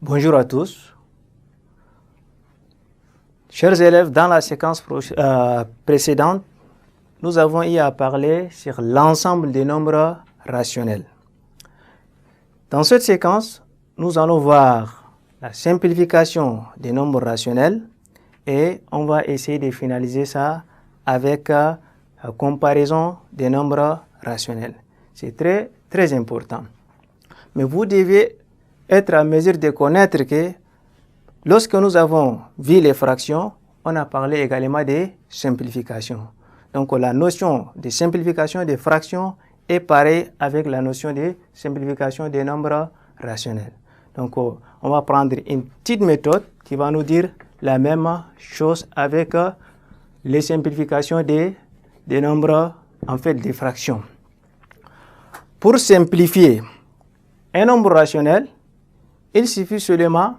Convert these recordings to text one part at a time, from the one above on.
Bonjour à tous. Chers élèves, dans la séquence précédente, nous avons eu à parler sur l'ensemble des nombres rationnels. Dans cette séquence, nous allons voir la simplification des nombres rationnels et on va essayer de finaliser ça avec la comparaison des nombres rationnels. C'est très important. Mais vous devez être à mesure de connaître que lorsque nous avons vu les fractions, on a parlé également de simplification. Donc la notion de simplification des fractions est pareille avec la notion de simplification des nombres rationnels. Donc on va prendre une petite méthode qui va nous dire la même chose avec les simplifications des nombres, en fait des fractions. Pour simplifier un nombre rationnel, il suffit seulement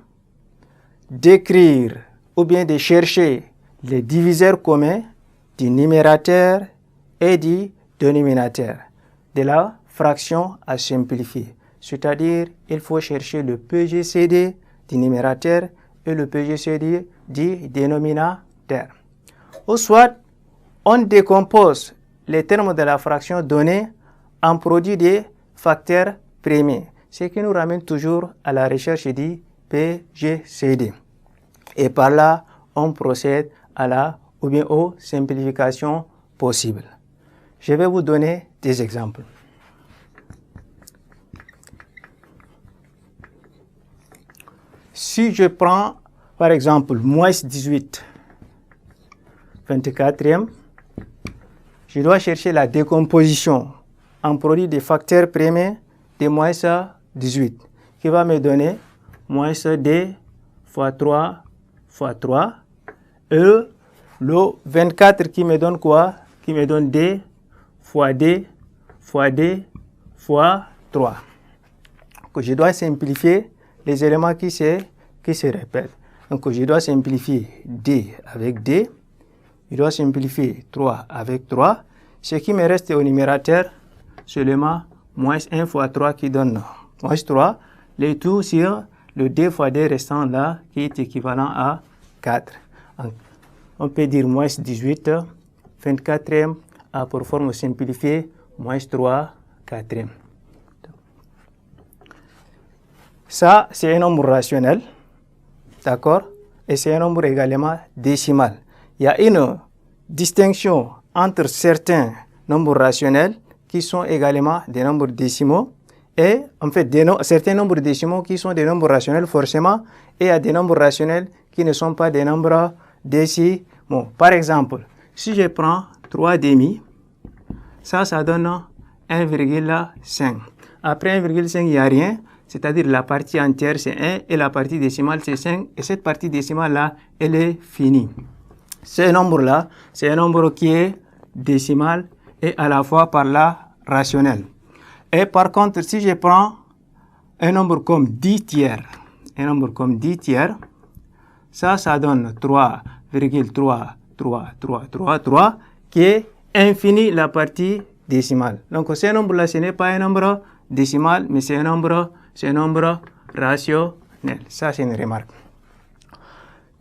d'écrire ou bien de chercher les diviseurs communs du numérateur et du dénominateur de la fraction à simplifier. C'est-à-dire, il faut chercher le PGCD du numérateur et le PGCD du dénominateur. Ou soit, on décompose les termes de la fraction donnée en produit des facteurs premiers, ce qui nous ramène toujours à la recherche du PGCD. Et par là, on procède aux simplifications possibles. Je vais vous donner des exemples. Si je prends, par exemple, moins 18, 24e, je dois chercher la décomposition en produit des facteurs premiers de moins 18, qui va me donner moins 2 fois 3 fois 3, et le 24 qui me donne quoi? Qui me donne 2 fois 2 fois 2 fois 3. Donc, je dois simplifier les éléments qui se répètent. Donc je dois simplifier 2 avec 2, je dois simplifier 3 avec 3. Ce qui me reste au numérateur, seulement moins 1 fois 3 qui donne moins 3, le tout sur le 2 fois 2 restant là, qui est équivalent à 4. Donc, on peut dire moins 18, 24e, a pour forme simplifiée, moins 3, 4e. Ça, c'est un nombre rationnel, d'accord? Et c'est un nombre également décimal. Il y a une distinction entre certains nombres rationnels qui sont également des nombres décimaux et en fait certains nombres décimaux qui sont des nombres rationnels forcément, et il y a des nombres rationnels qui ne sont pas des nombres décimaux. Par exemple, si je prends 3 demi, ça donne 1,5. Après 1,5, il n'y a rien, c'est-à-dire la partie entière c'est 1 et la partie décimale c'est 5, et cette partie décimale-là, elle est finie. Ce nombre-là, c'est un nombre qui est décimal et à la fois par là rationnel. Et par contre, si je prends un nombre comme 10 tiers, ça donne 3,3333 qui est infini la partie décimale. Donc ce nombre-là, ce n'est pas un nombre décimal, mais c'est un nombre rationnel. Ça, c'est une remarque.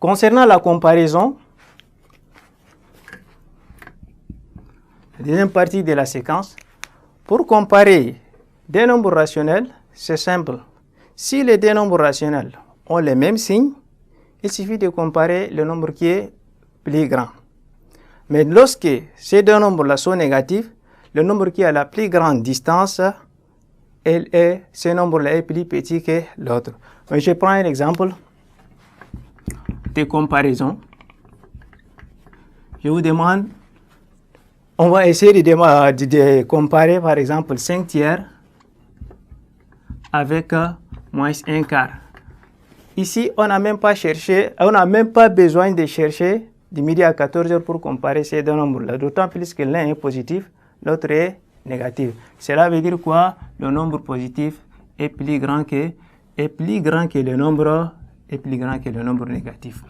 Concernant la comparaison, la deuxième partie de la séquence, pour comparer des nombres rationnels, c'est simple. Si les deux nombres rationnels ont les mêmes signes, il suffit de comparer le nombre qui est plus grand. Mais lorsque ces deux nombres-là sont négatifs, le nombre qui a la plus grande distance, ce nombre-là est plus petit que l'autre. Je prends un exemple de comparaison. Je vous demande, on va essayer de comparer par exemple 5 tiers avec moins 1 quart. Ici, on n'a même pas besoin de chercher du midi à 14h pour comparer ces deux nombres-là, d'autant plus que l'un est positif, l'autre est négatif. Cela veut dire quoi? Le nombre positif est plus grand que le nombre négatif.